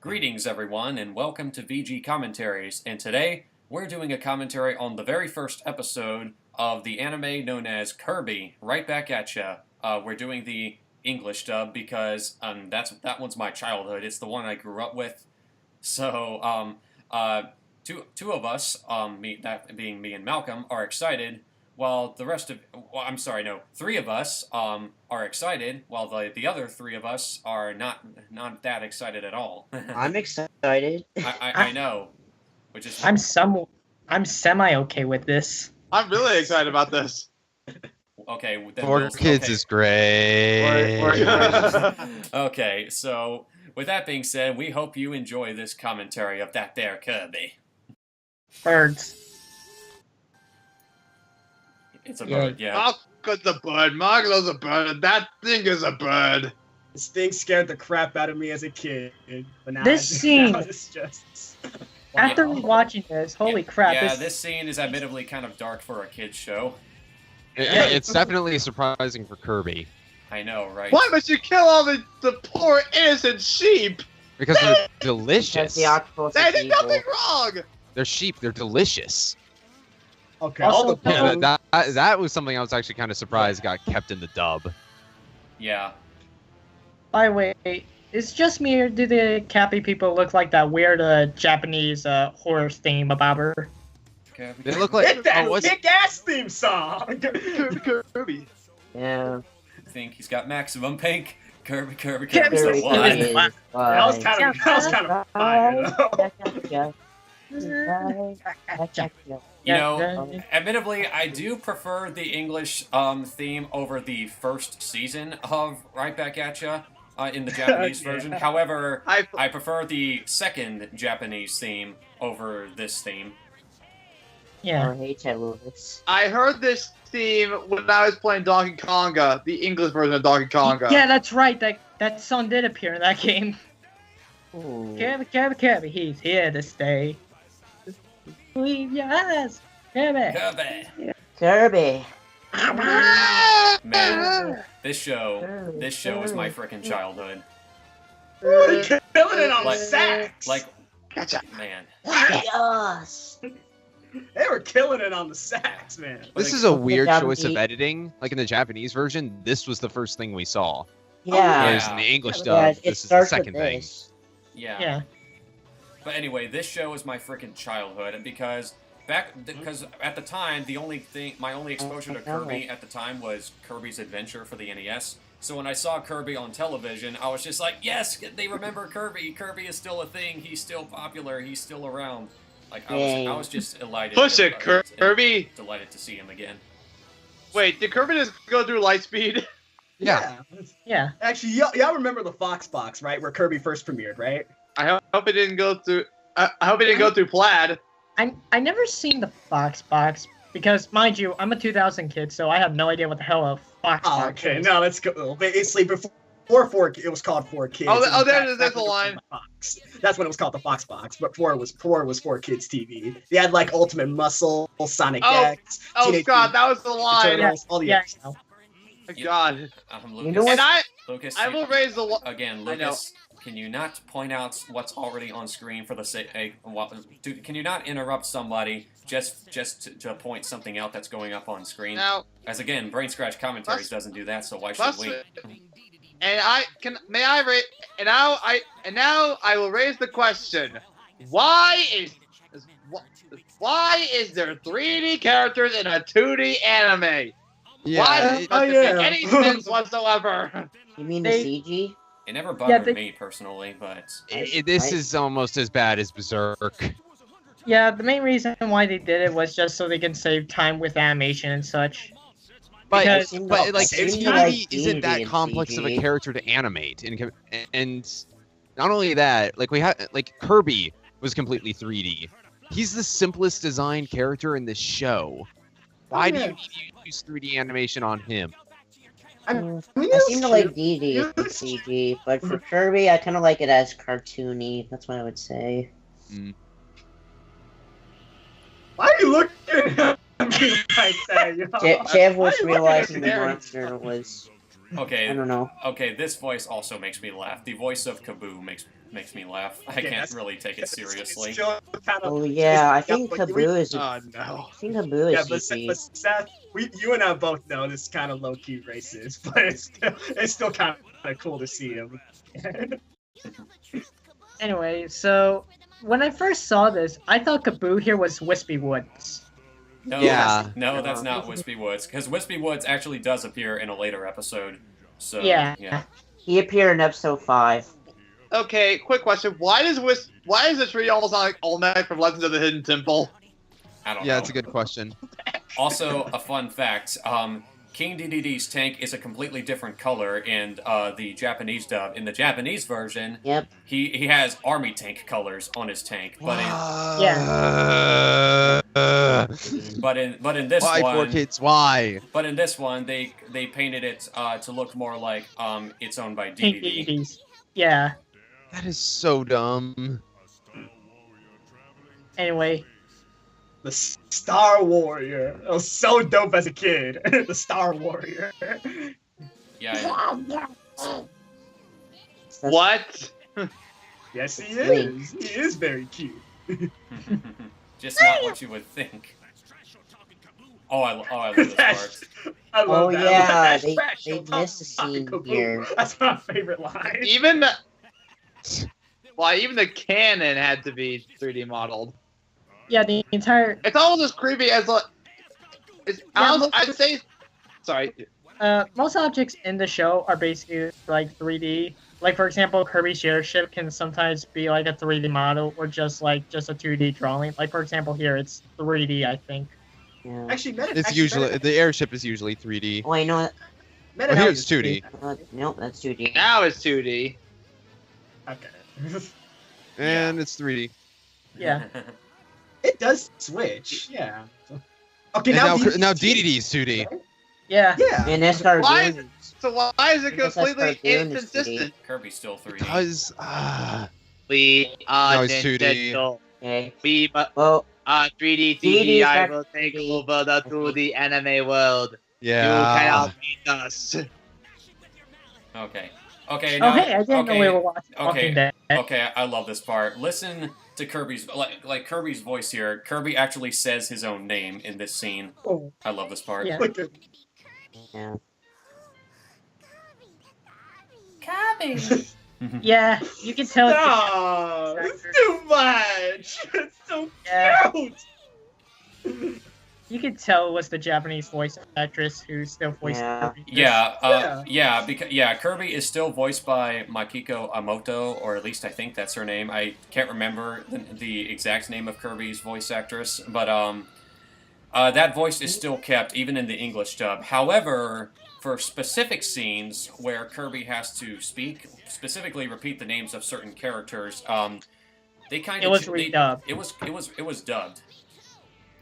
Greetings, everyone, and welcome to VG Commentaries. And today, we're doing a commentary on the very first episode of the anime known as Kirby. Right back at ya. We're doing the English dub because that one's my childhood. It's the one I grew up with. So, two of us, that being me and Malcolm, are excited. While the rest of, three of us are excited, while the other three of us are not that excited at all. I'm excited. I know, which is I'm semi okay with this. I'm really excited about this. Okay. Then Four kids is great. Okay, so with that being said, we hope you enjoy this commentary of that there Kirby. Birds. It's a bird, yeah. Malco's a bird. Marlo's a bird. That thing is a bird. This thing scared the crap out of me as a kid. But now This scene- now it's just... After watching this, holy crap! Yeah, this scene is admittedly kind of dark for a kid's show. It's definitely surprising for Kirby. I know, right? Why must you kill all the poor innocent sheep? Because they're Because delicious. the octopus They is did evil. nothing wrong. They're sheep, they're delicious. Okay, Also, all the Yeah, that was something I was actually kind of surprised got kept in the dub. Yeah. By the way, it's just me, or do the Cappy people look like that weird Japanese horror theme about her? They look like Hit that what's kick-ass theme song! Kirby. Yeah. I think he's got maximum pink. Kirby. Kirby, So Kirby, what? Kirby. That was kind of fire, though. You know, admittedly, I do prefer the English theme over the first season of Right Back At Ya in the Japanese Yeah. version. However, I I prefer the second Japanese theme over this theme. Yeah. I heard this theme when I was playing Donkey Konga, the English version of Donkey Konga. Yeah, that's right. That song did appear in that game. Kirby, he's here to stay. Leave your eyes, Kirby. Kirby! Kirby. Man, this show is my frickin' childhood. They're killing it on the Like- sax! Like, Gotcha. man. Yes. They were killing it on the sax, man. This is a weird choice of Japanese- editing. Like in the Japanese version, this was the first thing we saw. Yeah. Whereas in the English Yeah, dub, it this is the starts with second thing. this. Yeah. Yeah. But anyway, this show is my freaking childhood because at the time my only exposure to Kirby at the time was Kirby's Adventure for the NES. So when I saw Kirby on television, I was just like, yes, they remember Kirby. Kirby is still a thing. He's still popular. He's still around. Like I was just delighted. Push it, Kirby. Delighted to see him again. Wait, did Kirby just go through Lightspeed? Yeah. Yeah. Actually, y'all remember the Fox box, right? Where Kirby first premiered, right? I hope it didn't go through. I hope it didn't go through Plaid. I never seen the Fox box because, mind you, I'm a 2000 kid, so I have no idea what the hell a Fox Oh, box okay, is. no, let's go. Basically, before it was called 4 Kids. There's That's a when it was line. called the Fox. That's when it was called the Fox box. But before it was 4 Kids TV. They had like Ultimate Muscle, Sonic Oh, X. Oh Teenage God, Mutant that was the Ninja line. Turtles, all the Yeah. other stuff. God. Lucas, You know what? And Lucas, I will raise the. again, I know. Lucas. Can you not point out what's already on screen for the sake? Can you not interrupt somebody just to point something out that's going up on screen? Now, As again, Brain Scratch Commentaries doesn't do that, so why should Plus- we? and I can. May I raise? And now I will raise the question: Why is there 3D characters in a 2D anime? Yeah. Why does it yeah. make any sense whatsoever? You mean the They- CG? It never bothered they- me personally, but This is almost as bad as Berserk. Yeah, the main reason why they did it was just so they can save time with animation and such. But, Because- but like, It seems Kirby like isn't that 3D and complex of a CG. character to animate, and not only that, like Kirby was completely 3D. He's the simplest designed character in this show. Why do you need to use 3D animation on him? I mean, I seem to like DD Yeah. with CG, but for Kirby, I kind of like it as cartoony. That's what I would say. Why are you looking at me like that, yo? Chev was Why are you looking realizing at the me there? monster was. I okay, don't know. okay. This voice also makes me laugh. The voice of Kaboo makes makes me laugh. I Yeah, can't that's- really take it It's seriously. still kind of, Oh yeah, I think but Kaboo is. Oh I no. think Kaboo Yeah, is but, CP. but Seth, you and I both know this is kind of low-key racist, but it's still kind of cool to see him. Anyway, so when I first saw this, I thought Kaboo here was Wispy Woods. No, Yeah. no, that's not Wispy Woods, because Wispy Woods actually does appear in a later episode. So Yeah. He appeared in episode 5. Okay, quick question. Why does this tree almost sound like Olmec from Legends of the Hidden Temple? I don't know. Yeah, that's a good question. Also, a fun fact: King DDD's tank is a completely different color in the Japanese dub. In the Japanese version, Yep. he has army tank colors on his tank, but in this Why, one, poor kids? Why? but in this one, they painted it to look more like it's owned by Pink DDD. DVDs. Yeah. That is so dumb. Anyway, The Star Warrior. It was so dope as a kid. The Star Warrior. Yeah. What? Yes, he Link. is. He is very cute. Just not what you would think. Oh, I love this part. I love Oh that. yeah, That they trash on missed a top of scene Kaboo. here. That's my favorite line. Even the even the cannon had to be 3D modeled. yeah, the entire It's almost as creepy as like. I'd say. Sorry. most objects in the show are basically like 3D. Like for example, Kirby's airship can sometimes be like a 3D model or just a 2D drawing. Like for example, here it's 3D, I think. Yeah. Actually, It's usually the airship is usually 3D. Oh, I know. Well, here it's 2D. Nope, that's 2D. Now it's 2D. Okay. And it's 3D. Yeah. It does switch. Yeah. Okay, And now, these- now DDD is 2D. Yeah. Yeah. And that's our Why- game. So why is it Because that's completely cartoon, it's 2D. inconsistent? Kirby's still 3D. Because, We No, are it's 2D. Nintendo. Okay. We Well, 3D 3D TV. I back will take 3D. over the 2D anime world. yeah. You cannot beat us. Okay. Okay. Oh Now, hey, I didn't know okay. we were watching Okay. Walking Dead. Okay, I love this part. Listen to Kirby's like Kirby's voice here. Kirby actually says his own name in this scene. Oh, I love this part. yeah. Look at yeah. Kirby. Yeah, you can tell. Stop! It's too much! It's so Yeah. cute! You can tell it was the Japanese voice actress who still voiced Yeah. Kirby. Yeah, Kirby is still voiced by Makiko Amoto, or at least I think that's her name. I can't remember the exact name of Kirby's voice actress, but that voice is still kept even in the English dub. However, for specific scenes where Kirby has to speak, specifically repeat the names of certain characters, they kind It of was redubbed. It was dubbed.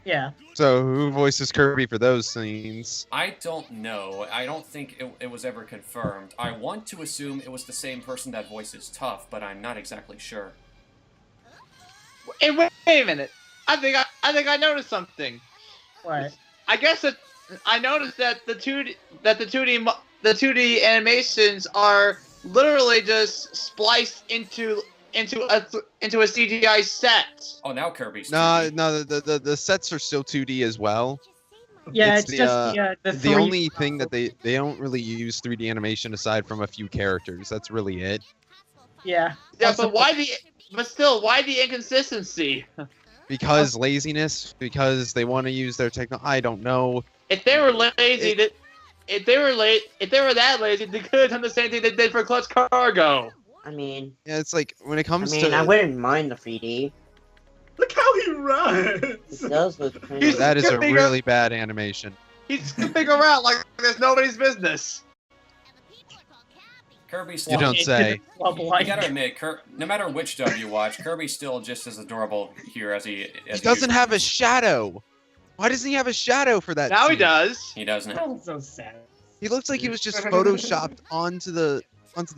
Yeah. So who voices Kirby for those scenes? I don't know. I don't think it was ever confirmed. I want to assume it was the same person that voices Tough, but I'm not exactly sure. Hey, wait a minute. I think I noticed something. What? I guess that I noticed that the 2D animations are literally just spliced into a CGI set. Oh, now Kirby's No, 2D. no, the sets are still 2D as well. Yeah, It's it's, the, just the The three. only thing that they don't really use 3D animation aside from a few characters. That's really it. Yeah. Yeah, Also- but still, why the inconsistency? Because laziness, because they want to use their technology. I don't know. If they were lazy, if they were that lazy, they could have done the same thing they did for Clutch Cargo. I mean, Yeah, it's like when it comes I to I wouldn't mind the 3D. Look how he runs! It does look kind He's- of. that is a skipping really bad animation. He's skipping around like there's nobody's business. Kirby's You still. don't say. Club You Light. gotta admit, no matter which dub you watch, Kirby's still just as adorable here as he. He doesn't have a shadow. Why doesn't he have a shadow for that? Now he scene? does. He doesn't. That was so sad. He looks like he was just photoshopped onto the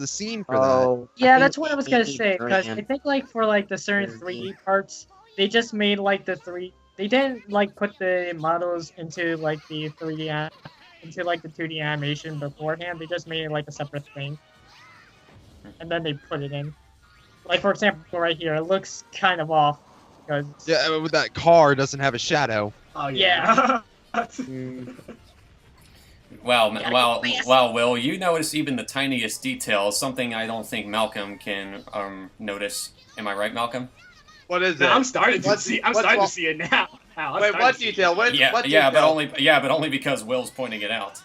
scene for that. Oh. Yeah, I that's think what I was gonna maybe say because I Graham. think like for like the certain 3D parts, they just made like the three. They didn't like put the models into like the 3D into like the 2D animation beforehand. They just made it like a separate thing, and then they put it in. like for example, right here, it looks kind of off. Because Yeah, with that car doesn't have a shadow. Oh Yeah. Mm. Well, Yeah, well, Will, you notice even the tiniest details, something I don't think Malcolm can notice. Am I right, Malcolm? What is it? I'm starting to What's- see. I'm what's starting wrong- to see it now. I'm Wait, starting what to see it. detail? What Yeah, detail? but only because Will's pointing it out.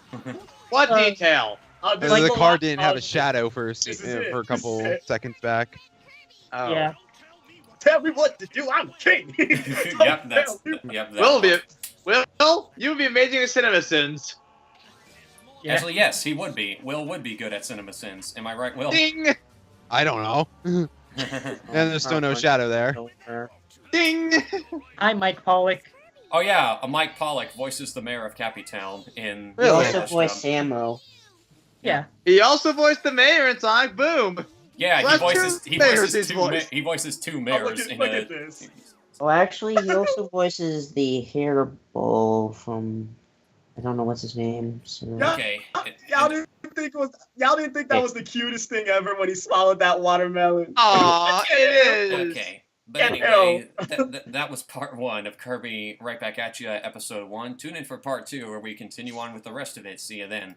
What Uh, detail? This The is car lot- didn't have a shadow for a, This is for a it. couple This is it. seconds back. Oh. yeah, Tell me what to do. I'm king. Yep, that's yep. That Will be one. Will, you would be amazing at CinemaSins. yeah. Actually, yes, he would be. Will would be good at CinemaSins. Am I right, Will? Ding, I don't know. And there's still no shadow there. ding. I'm Mike Pollock. Oh yeah, Mike Pollock voices the mayor of Cappy Town in. He Really? also voiced Sammo. Yeah, He also voiced the mayor in Sonic Boom. Yeah, Well, that's two mayors he's voiced. he voices two Oh, mayors look in at a. this. Oh, actually, he also voices the hairball from. I don't know what's his name. So... Yeah. Okay. Y'all didn't think that was the cutest thing ever when he swallowed that watermelon. Aw, it is. Okay. But Yeah, anyway, that was part 1 of Kirby Right Back at Ya, episode 1. Tune in for part 2 where we continue on with the rest of it. See you then.